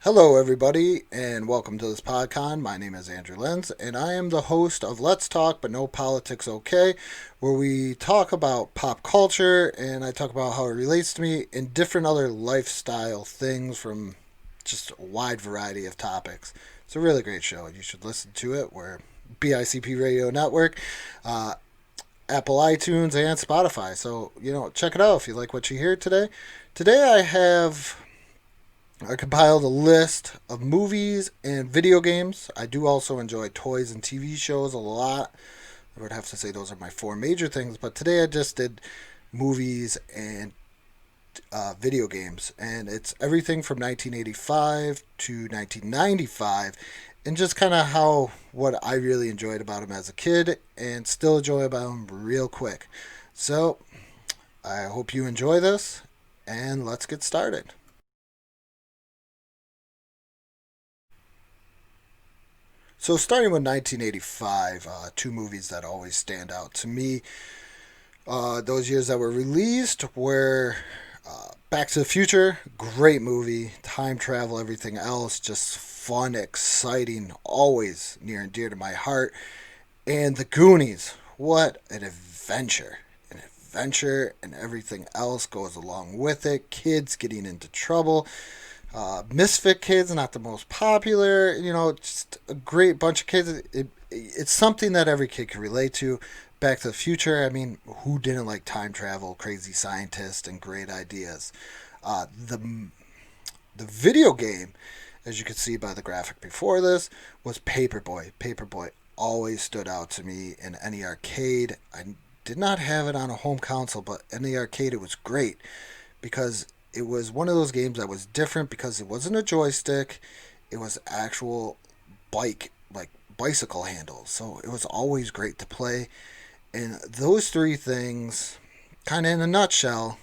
Hello, everybody, and welcome to this podcast. My name is Andrew Lenz, and I am the host of Let's Talk But No Politics Okay, where we talk about pop culture and I talk about how it relates to me and different other lifestyle things from just a wide variety of topics. It's a really great show, and you should listen to it. We're BICP Radio Network, uh, Apple iTunes, and Spotify. So, check it out if you like what you hear today. Today I compiled a list of movies and video games. I do also enjoy toys and TV shows a lot. I would have to say those are my four major things, but today I just did movies and video games. And it's everything from 1985 to 1995, and just kind of how what I really enjoyed about them as a kid and still enjoy about them real quick. So I hope you enjoy this, and let's get started. So, starting with 1985, two movies that always stand out to me. Those years that were released were Back to the Future, great movie. Time travel, everything else, just fun, exciting, always near and dear to my heart. And The Goonies, what an adventure! An adventure, and everything else goes along with it. Kids getting into trouble, Misfit Kids, not the most popular, just a great bunch of kids. It's something that every kid can relate to. Back to the Future, I mean, who didn't like time travel, crazy scientists, and great ideas? The video game, as you can see by the graphic before this, was Paperboy. Paperboy always stood out to me in any arcade. I did not have it on a home console, but in the arcade it was great because it was one of those games that was different because it wasn't a joystick, it was actual like bicycle handles. So it was always great to play. And those three things, kind of in a nutshell,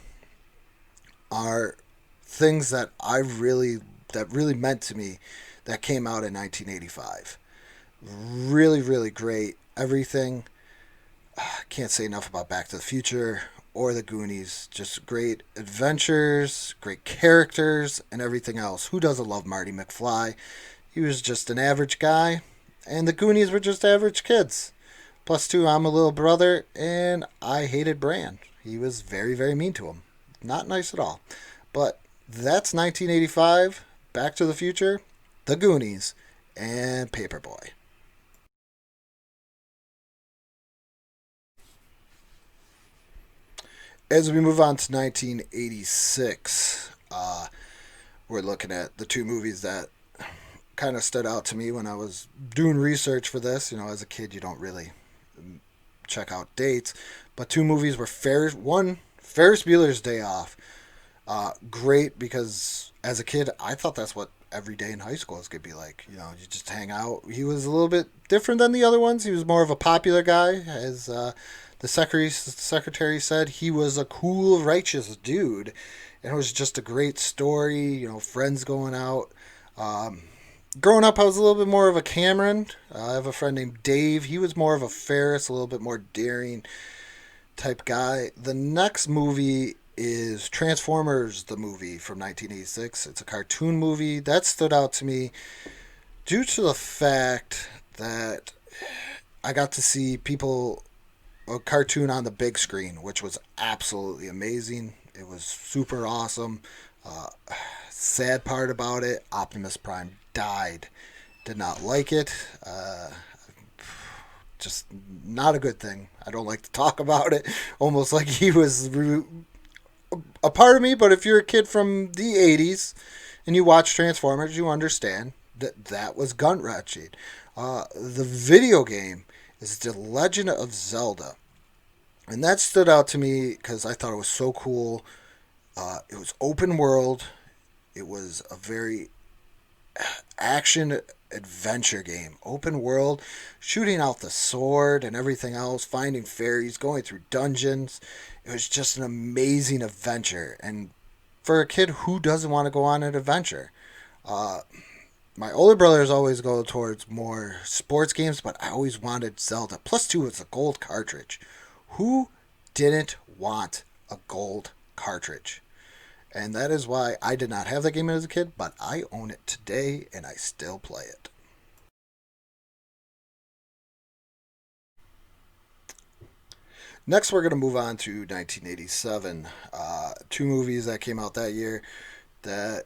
are things that really meant to me that came out in 1985. Really, really great. Everything. Can't say enough about Back to the Future or The Goonies. Just great adventures, great characters, and everything else. Who doesn't love Marty McFly? He was just an average guy, and the Goonies were just average kids. Plus, two, I'm a little brother, and I hated Bran. He was very, very mean to him. Not nice at all. But that's 1985, Back to the Future, The Goonies, and Paperboy. As we move on to 1986, we're looking at the two movies that kind of stood out to me when I was doing research for this. As a kid, you don't really check out dates, but two movies were Ferris Bueller's Day Off. Great because as a kid, I thought that's what every day in high school is gonna be like. You just hang out. He was a little bit different than the other ones. He was more of a popular guy, as the secretary said. He was a cool, righteous dude, and it was just a great story. Friends going out. Um, Growing up, I was a little bit more of a Cameron. I have a friend named Dave. He was more of a Ferris, a little bit more daring type guy. The next movie is Transformers, the movie from 1986. It's a cartoon movie that stood out to me due to the fact that I got to see people a cartoon on the big screen, which was absolutely amazing. It was super awesome. Uh, Sad part about it, Optimus Prime died. Did not like it. Just not a good thing. I don't like to talk about it. Almost like he was a part of me. But if you're a kid from the 80s and you watch Transformers, you understand that that was gut wrenching. The video game is The Legend of Zelda. And that stood out to me because I thought it was so cool. It was open world. It was a very action adventure game. Open world, shooting out the sword and everything else, finding fairies, going through dungeons. It was just an amazing adventure. And for a kid, who doesn't want to go on an adventure? Uh, my older brothers always go towards more sports games, but I always wanted Zelda. Plus, two was a gold cartridge. Who didn't want a gold cartridge? And that is why I did not have that game as a kid, but I own it today and I still play it. Next, we're going to move on to 1987. Two movies that came out that year that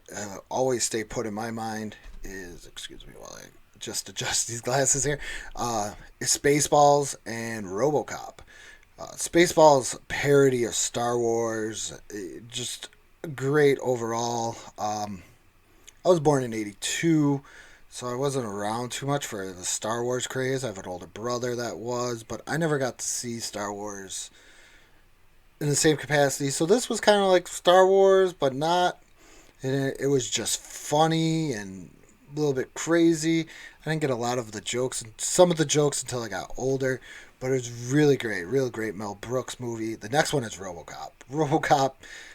always stay put in my mind is, excuse me while I just adjust these glasses here, is Spaceballs and RoboCop. Spaceballs parody of Star Wars, just great overall. I was born in '82, so I wasn't around too much for the Star Wars craze. I have an older brother that was, but I never got to see Star Wars in the same capacity. So this was kind of like Star Wars, but not. And it was just funny and a little bit crazy. I didn't get a lot of the jokes, some of the jokes until I got older, but it was really great, real great Mel Brooks movie. The next one is RoboCop. RoboCop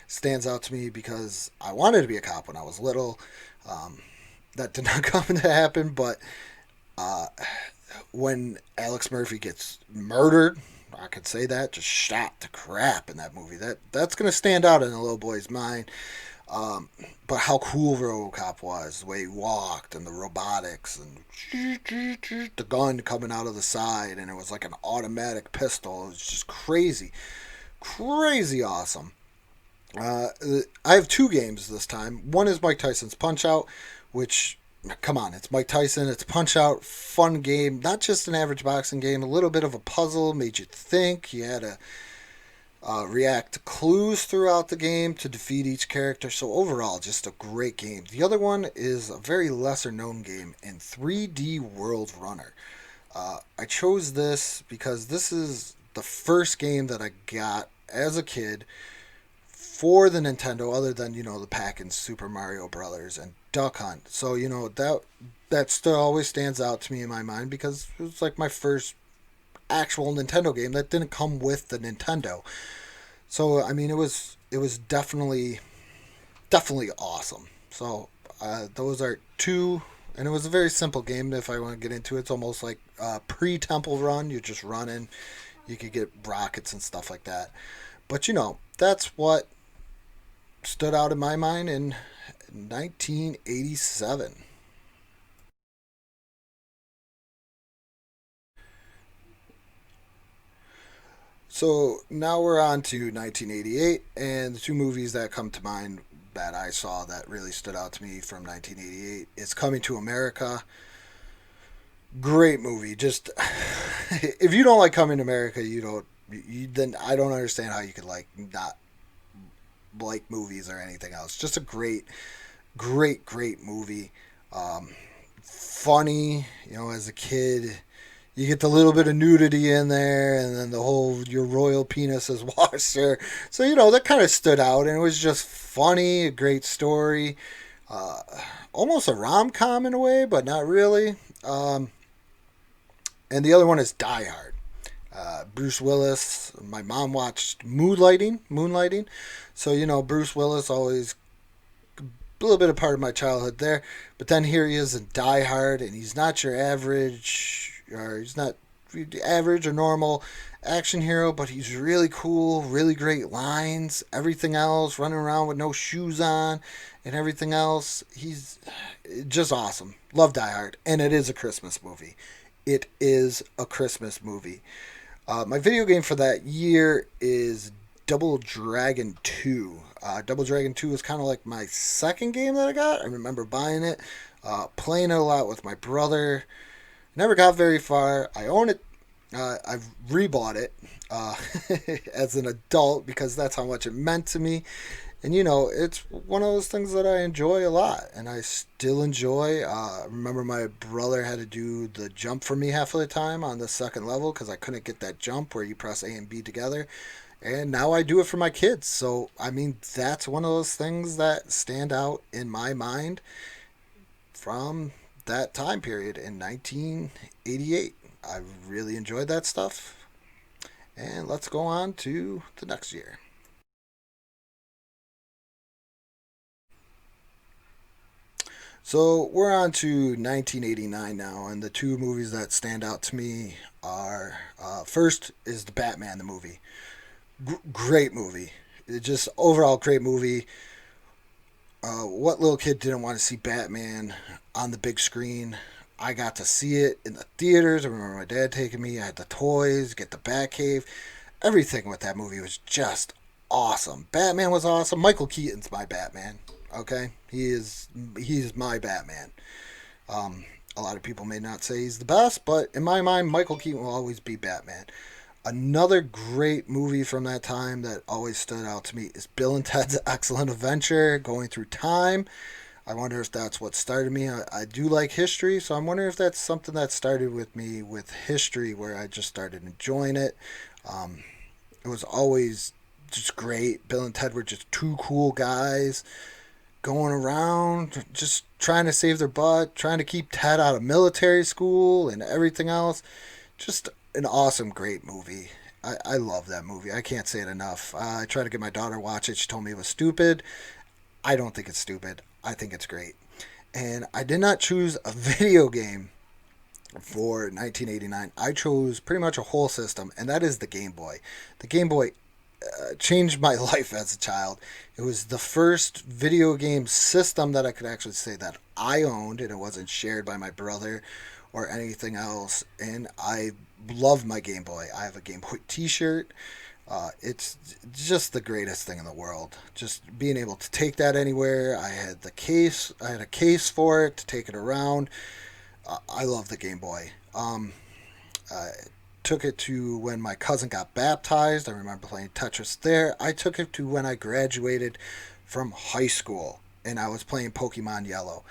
stands out to me because I wanted to be a cop when I was little. Um, that did not come to happen, but uh, when Alex Murphy gets murdered, I could say that, just shot to crap in that movie. That's gonna stand out in a little boy's mind. Um, but how cool RoboCop was, the way he walked and the robotics and the gun coming out of the side, and it was like an automatic pistol. It was just crazy, crazy awesome. Uh, I have two games this time. One is Mike Tyson's Punch Out, which, come on, it's Mike Tyson, it's Punch Out, fun game, not just an average boxing game, a little bit of a puzzle, made you think. You had to react to clues throughout the game to defeat each character. So overall, just a great game. The other one is a very lesser known game in 3D World Runner. I chose this because this is the first game that I got as a kid for the Nintendo, other than the pack in Super Mario Brothers and Duck Hunt. So that still always stands out to me in my mind because it was like my first actual Nintendo game that didn't come with the Nintendo. So I mean, it was definitely awesome. So those are two, and it was a very simple game. If I want to get into it, it's almost like pre Temple Run. You're just running. You could get rockets and stuff like that. But that's what stood out in my mind in 1987. So now we're on to 1988, and the two movies that come to mind that I saw that really stood out to me from 1988 is Coming to America. Great movie. Just if you don't like Coming to America, you don't. Then I don't understand how you could not like movies or anything else. Just a great movie. Um, Funny, as a kid you get the little bit of nudity in there, and then the whole your royal penis is washer. So that kind of stood out, and it was just funny, a great story, uh, almost a rom com in a way, but not really. And the other one is Die Hard. Bruce Willis. My mom watched Moonlighting. So Bruce Willis always a little bit of part of my childhood there. But then here he is in Die Hard, and he's not your average, or he's not average or normal action hero, but he's really cool, really great lines, everything else, running around with no shoes on and everything else. He's just awesome. Love Die Hard, and it is a Christmas movie. It is a Christmas movie. My video game for that year is Double Dragon 2. Double Dragon 2 was kind of like my second game that I got. I remember buying it, playing it a lot with my brother. Never got very far. I own it. I've rebought it as an adult because that's how much it meant to me. And it's one of those things that I enjoy a lot, and I still enjoy. I remember my brother had to do the jump for me half of the time on the second level because I couldn't get that jump where you press A and B together. And now I do it for my kids. So, I mean, that's one of those things that stand out in my mind from that time period in 1988. I really enjoyed that stuff. And let's go on to the next year. So we're on to 1989 now, and the two movies that stand out to me are first is the Batman the movie. Great movie. It just overall great movie. What little kid didn't want to see Batman on the big screen? I got to see it in the theaters. I remember my dad taking me. I had the toys, get the Batcave. Everything with that movie was just awesome. Batman was awesome. Michael Keaton's my Batman. Okay, he's my Batman. A lot of people may not say he's the best, but in my mind, Michael Keaton will always be Batman. Another great movie from that time that always stood out to me is Bill and Ted's Excellent Adventure, Going Through Time. I wonder if that's what started me. I do like history, so I'm wondering if that's something that started with me with history, where I just started enjoying it. Um, it was always just great. Bill and Ted were just two cool guys going around, just trying to save their butt, trying to keep Ted out of military school and everything else. Just an awesome, great movie. I love that movie. I can't say it enough. I tried to get my daughter to watch it. She told me it was stupid. I don't think it's stupid. I think it's great. And I did not choose a video game for 1989. I chose pretty much a whole system, and that is the Game Boy. The Game Boy changed my life as a child. It was the first video game system that I could actually say that I owned, and it wasn't shared by my brother or anything else. And I love my Game Boy. I have a Game Boy T-shirt. It's just the greatest thing in the world. Just being able to take that anywhere. I had the case. I had a case for it to take it around. I love the Game Boy. I took it to when my cousin got baptized. I remember playing Tetris there. I took it to when I graduated from high school and I was playing Pokemon Yellow.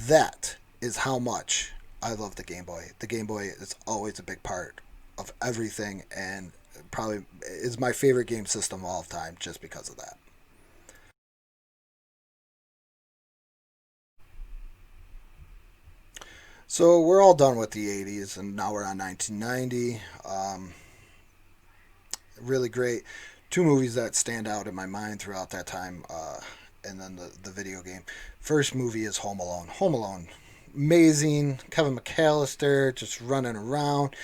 That is how much I love the Game Boy. The Game Boy is always a big part of everything, and probably is my favorite game system of all time just because of that. So we're all done with the 80s, and now we're on 1990. Really great. Two movies that stand out in my mind throughout that time, and then the video game. First movie is Home Alone. Home Alone, amazing. Kevin McAllister just running around,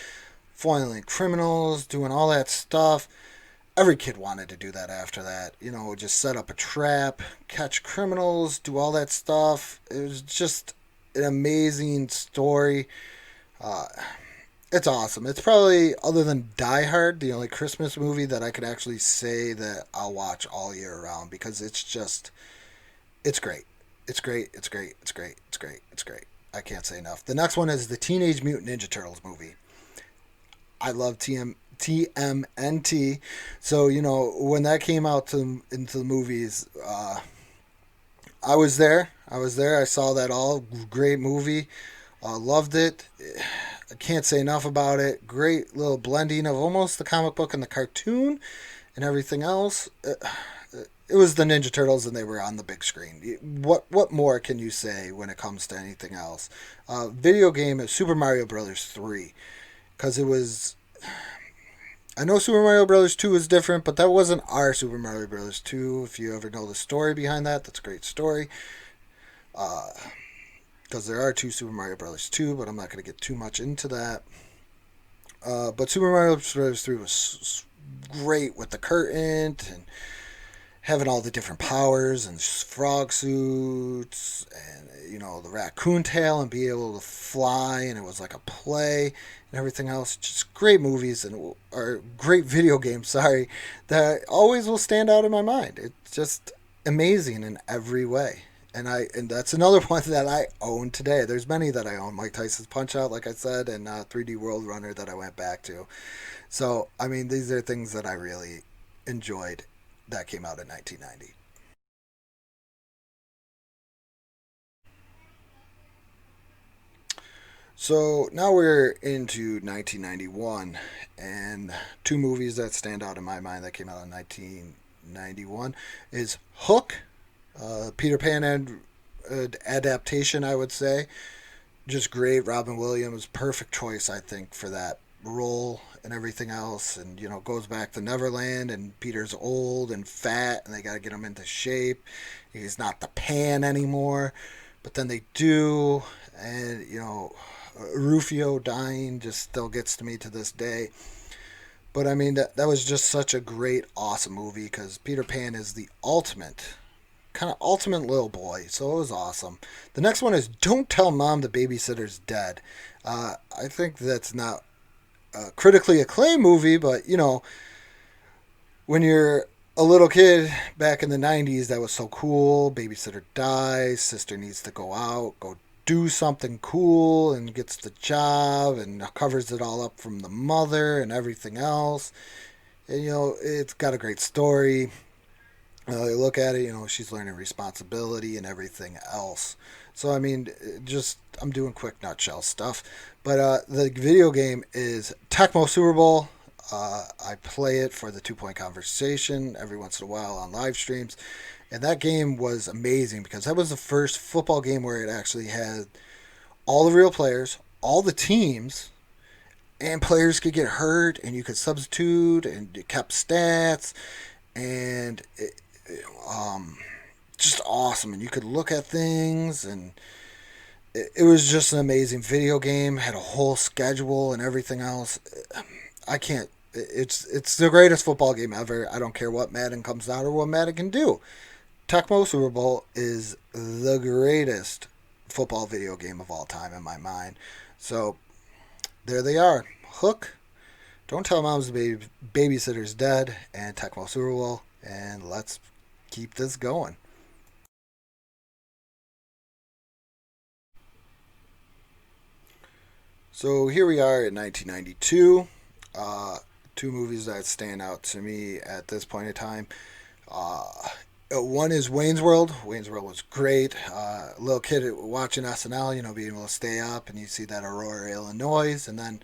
foiling criminals, doing all that stuff. Every kid wanted to do that after that. You know, just set up a trap, catch criminals, do all that stuff. It was just an amazing story. Uh, it's awesome. It's probably, other than Die Hard, the only Christmas movie that I could actually say that I'll watch all year round, because it's just, it's great. It's great. It's great. It's great. It's great. It's great. I can't say enough. The next one is the Teenage Mutant Ninja Turtles movie. I love TMNT. So, you know, when that came out into the movies, I was there. I was there. I saw that all. Great movie. Loved it. I can't say enough about it. Great little blending of almost the comic book and the cartoon and everything else. It was the Ninja Turtles, and they were on the big screen. What more can you say when it comes to anything else? Video game is Super Mario Brothers 3, because it was. I know Super Mario Brothers 2 is different, but that wasn't our Super Mario Brothers 2. If you ever know the story behind that, that's a great story. Because there are two Super Mario Brothers 2, but I'm not going to get too much into that. But Super Mario Brothers 3 was great with the curtain and having all the different powers and frog suits and, you know, the raccoon tail, and be able to fly, and it was like a play and everything else. Just great movies, and or great video games, sorry, that always will stand out in my mind. It's just amazing in every way. And that's another one that I own today. There's many that I own. Mike Tyson's Punch Out, like I said, and 3D World Runner that I went back to. So, I mean, these are things that I really enjoyed that came out in 1990. So now we're into 1991, and two movies that stand out in my mind that came out in 1991 is Hook, Peter Pan adaptation, I would say. Just great. Robin Williams, perfect choice, I think, for that role and everything else. And, you know, goes back to Neverland, and Peter's old and fat, and they got to get him into shape. He's not the Pan anymore, but then they do. And, you know, Rufio dying just still gets to me to this day. But I mean, that was just such a great, awesome movie, because Peter Pan is the ultimate. kind of ultimate little boy. So it was awesome. The next one is Don't Tell Mom the Babysitter's Dead. I think that's not a critically acclaimed movie, but when you're a little kid back in the 90s, that was so cool. Babysitter dies, sister needs to go out, go do something cool, and gets the job and covers it all up from the mother and everything else. And, it's got a great story. You look at it, she's learning responsibility and everything else. So, I mean, just, I'm doing quick nutshell stuff. But the video game is Tecmo Super Bowl. I play it for the 2 Point Conversation every once in a while on live streams. And that game was amazing because that was the first football game where it actually had all the real players, all the teams, and players could get hurt and you could substitute and it kept stats and just awesome. And you could look at things and it was just an amazing video game. Had a whole schedule and everything else. I can't. It's the greatest football game ever. I don't care what Madden comes out or what Madden can do. Tecmo Super Bowl is the greatest football video game of all time in my mind. So there they are. Hook. Don't Tell Mom's Babysitter's Dead and Tecmo Super Bowl. And let's keep this going. So here we are in 1992. Two movies that stand out to me at this point in time. Uh, One is Wayne's World. Wayne's World was great. Little kid watching SNL, being able to stay up and you see that Aurora, Illinois, and then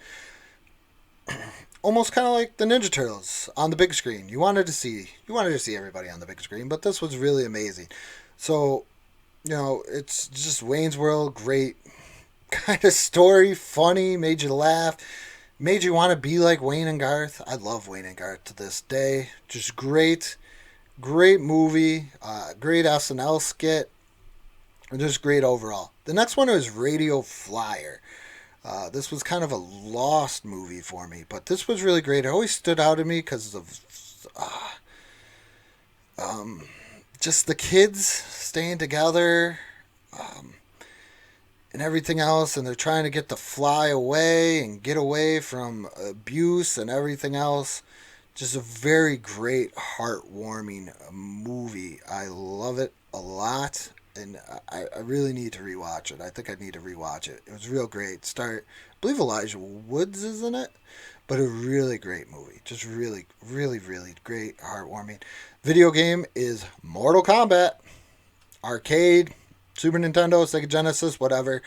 almost kind of like the Ninja Turtles on the big screen. You wanted to see everybody on the big screen, but this was really amazing. So, it's just Wayne's World, great kind of story, funny, made you laugh, made you want to be like Wayne and Garth. I love Wayne and Garth to this day. Just great, great movie, great SNL skit, and just great overall. The next one is Radio Flyer. This was kind of a lost movie for me, but this was really great. It always stood out to me because of just the kids staying together. And everything else, and they're trying to get to fly away and get away from abuse and everything else. Just a very great, heartwarming movie. I love it a lot, and I really need to rewatch it. I think I need to rewatch it. It was real great. I believe Elijah Woods is in it, but a really great movie. Just really, really, really great, heartwarming. Video game is Mortal Kombat. Arcade, Super Nintendo, Sega Genesis, whatever.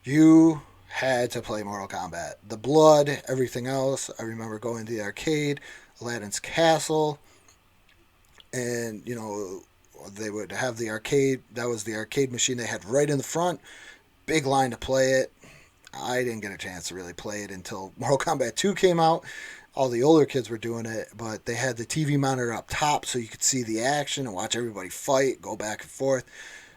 You had to play Mortal Kombat. The blood, everything else. I remember going to the arcade, Aladdin's Castle, and, they would have the arcade. That was the arcade machine they had right in the front. Big line to play it. I didn't get a chance to really play it until Mortal Kombat 2 came out. All the older kids were doing it, but they had the TV monitor up top so you could see the action and watch everybody fight, go back and forth.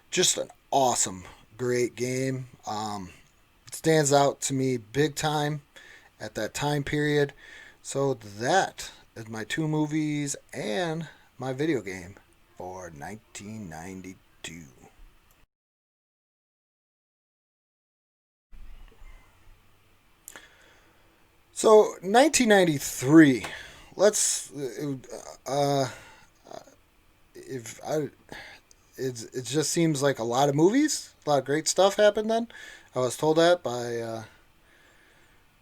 Just an awesome, great game. It stands out to me big time at that time period. So that is my two movies and my video game for 1992. So 1993. Let's uh, if I it just seems like a lot of movies, a lot of great stuff happened then. I was told that by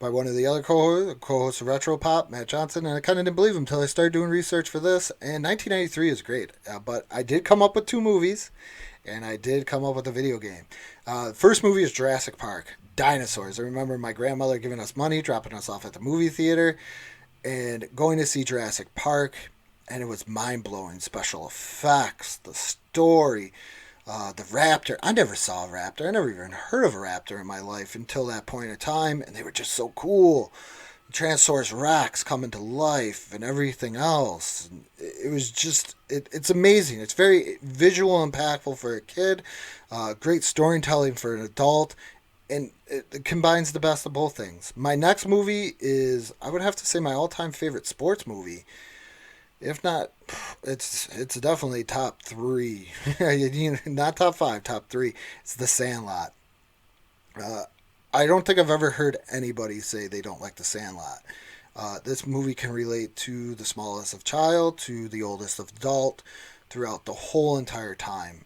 one of the other co-hosts of Retro Pop, Matt Johnson, and I kind of didn't believe him until I started doing research for this. And 1993 is great, but I did come up with two movies, and I did come up with a video game. First movie is Jurassic Park, dinosaurs. I remember my grandmother giving us money, dropping us off at the movie theater, and going to see Jurassic Park, and it was mind-blowing. Special effects, the story, the raptor. I never saw a raptor. I never even heard of a raptor in my life until that point in time, and they were just so cool. Tyrannosaurus Rex coming to life and everything else. It was just, it's amazing. It's very visual, impactful for a kid. Great storytelling for an adult. And it combines the best of both things. My next movie is, I would have to say, my all-time favorite sports movie. If not, it's definitely top three. Not top five, top three. It's The Sandlot. Uh, I don't think I've ever heard anybody say they don't like The Sandlot. This movie can relate to the smallest of child to the oldest of adult throughout the whole entire time.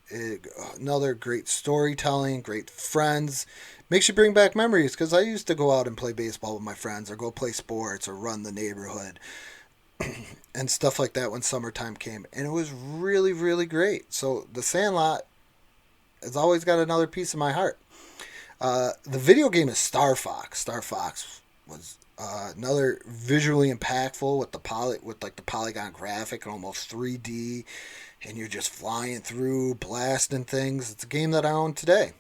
Another great storytelling, great friends. Makes you bring back memories because I used to go out and play baseball with my friends or go play sports or run the neighborhood and stuff like that when summertime came. And it was really, really great. So The Sandlot has always got another piece of my heart. The video game is Star Fox. Star Fox was another visually impactful with with like the polygon graphic and almost 3D, and you're just flying through, blasting things. It's a game that I own today.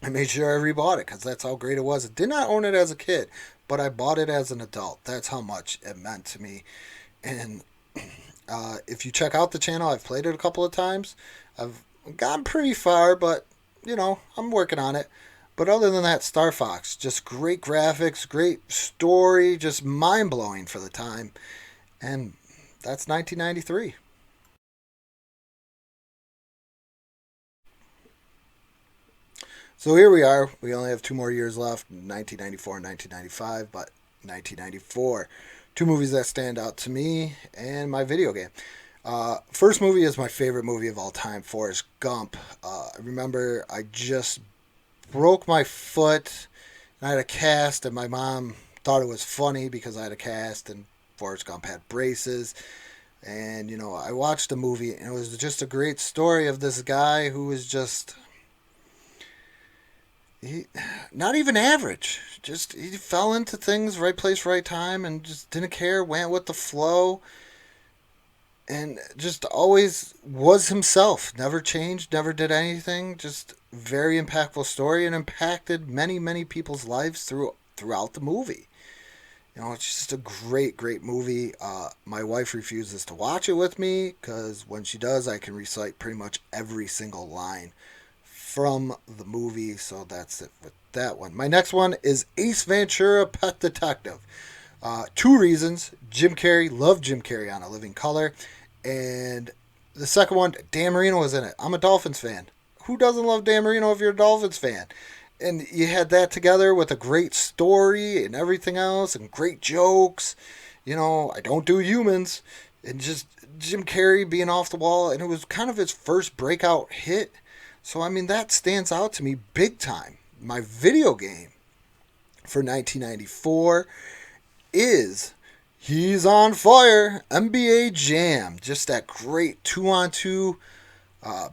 I made sure I rebought it because that's how great it was. I did not own it as a kid, but I bought it as an adult. That's how much it meant to me. And if you check out the channel, I've played it a couple of times. I've gotten pretty far, but I'm working on it. But other than that, Star Fox, just great graphics, great story, just mind blowing for the time. And that's 1993. So here we are. We only have 2 more years left, 1994 and 1995, but 1994. Two movies that stand out to me and my video game. First movie is my favorite movie of all time, Forrest Gump. I remember I just broke my foot and I had a cast, and my mom thought it was funny because I had a cast and Forrest Gump had braces. And, I watched the movie and it was just a great story of this guy who was just he not even average. Just he fell into things right place, right time, and just didn't care. Went with the flow, and just always was himself. Never changed. Never did anything. Just very impactful story, and impacted many, many people's lives throughout the movie. It's just a great, great movie. My wife refuses to watch it with me because when she does, I can recite pretty much every single line from the movie. So that's it with that one. My next one is Ace Ventura: Pet Detective. Two reasons: Jim Carrey, love Jim Carrey on A Living Color, and the second one, Dan Marino was in it. I'm a Dolphins fan. Who doesn't love Dan Marino if you're a Dolphins fan? And you had that together with a great story and everything else, and great jokes. I don't do humans, and just Jim Carrey being off the wall, and it was kind of his first breakout hit. So, I mean, that stands out to me big time. My video game for 1994 is He's on Fire, NBA Jam. Just that great 2-on-2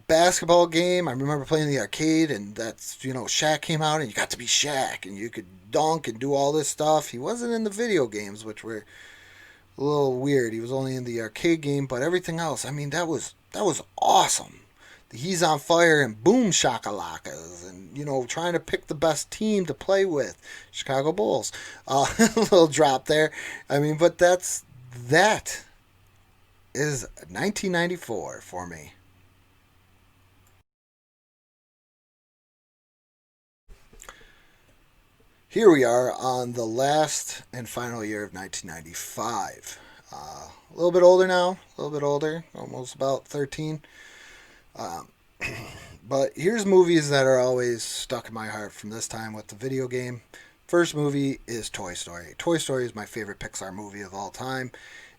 basketball game. I remember playing in the arcade, and Shaq came out, and you got to be Shaq, and you could dunk and do all this stuff. He wasn't in the video games, which were a little weird. He was only in the arcade game, but everything else, I mean, that was awesome. He's on fire and boom shakalakas, and trying to pick the best team to play with, Chicago Bulls. A little drop there. I mean, but that is 1994 for me. Here we are on the last and final year of 1995. A little bit older now, a little bit older, almost about 13. Um, but here's movies that are always stuck in my heart from this time with the video game. First movie is Toy Story. Toy Story is my favorite Pixar movie of all time.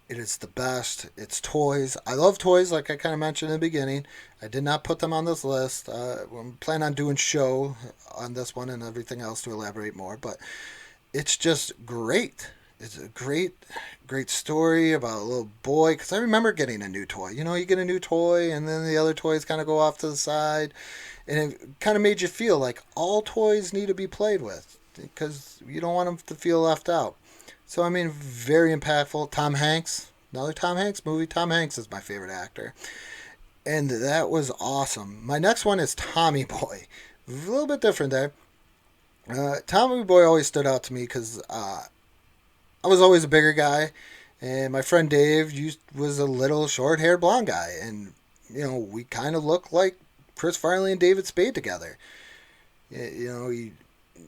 It is the best. It's toys. I love toys, like I kind of mentioned in the beginning. I did not put them on this list. I'm planning on doing show on this one and everything else to elaborate more. But it's just great. It's a great, great story about a little boy. Because I remember getting a new toy. You get a new toy, and then the other toys kind of go off to the side, and it kind of made you feel like all toys need to be played with because you don't want them to feel left out. So I mean, very impactful. Tom Hanks, another Tom Hanks movie. Tom Hanks is my favorite actor, and that was awesome. My next one is Tommy Boy. A little bit different there. Tommy Boy always stood out to me because I was always a bigger guy, and my friend Dave was a little short-haired blonde guy, and we kind of looked like Chris Farley and David Spade together. He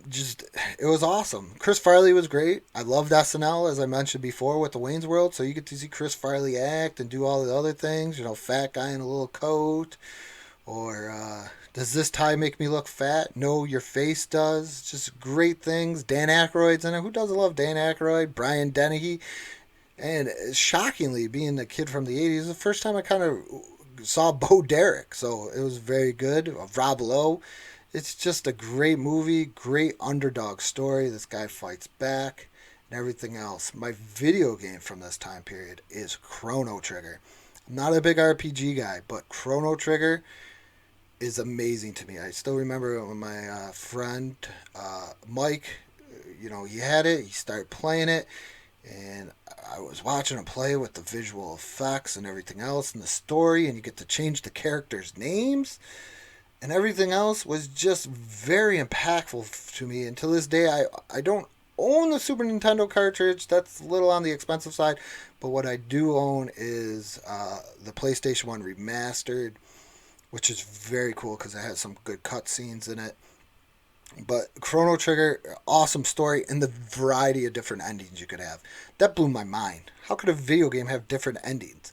just it was awesome. Chris Farley was great. I loved SNL, as I mentioned before, with the Wayne's World. So you get to see Chris Farley act and do all the other things. You know, fat guy in a little coat, or does this tie make me look fat? No, your face does. Just great things. Dan Aykroyd's in it. Who doesn't love Dan Aykroyd? Brian Dennehy, and shockingly, being a kid from the '80s, the first time I kind of saw Bo Derek. So it was very good. Rob Lowe. It's just a great movie, great underdog story. This guy fights back and everything else. My video game from this time period is Chrono Trigger. I'm not a big RPG guy, but Chrono Trigger is amazing to me. I still remember when my friend Mike, he had it. He started playing it, and I was watching him play with the visual effects and everything else, and the story, and you get to change the characters' names and everything else was just very impactful to me. And to this day, I don't own the Super Nintendo cartridge. That's a little on the expensive side. But what I do own is the PlayStation 1 Remastered, which is very cool because it has some good cutscenes in it. But Chrono Trigger, awesome story, and the variety of different endings you could have. That blew my mind. How could a video game have different endings?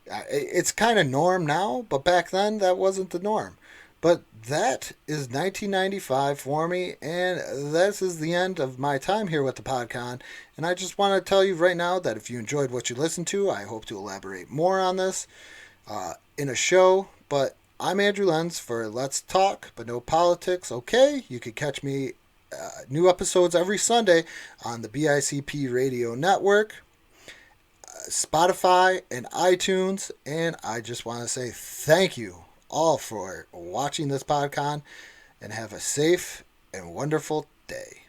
It's kind of norm now, but back then that wasn't the norm. But that is 1995 for me, and this is the end of my time here with the PodCon. And I just want to tell you right now that if you enjoyed what you listened to, I hope to elaborate more on this in a show. But I'm Andrew Lenz for Let's Talk, but no politics. Okay, you can catch me new episodes every Sunday on the BICP Radio Network, Spotify, and iTunes. And I just want to say thank you all for watching this PodCon, and have a safe and wonderful day.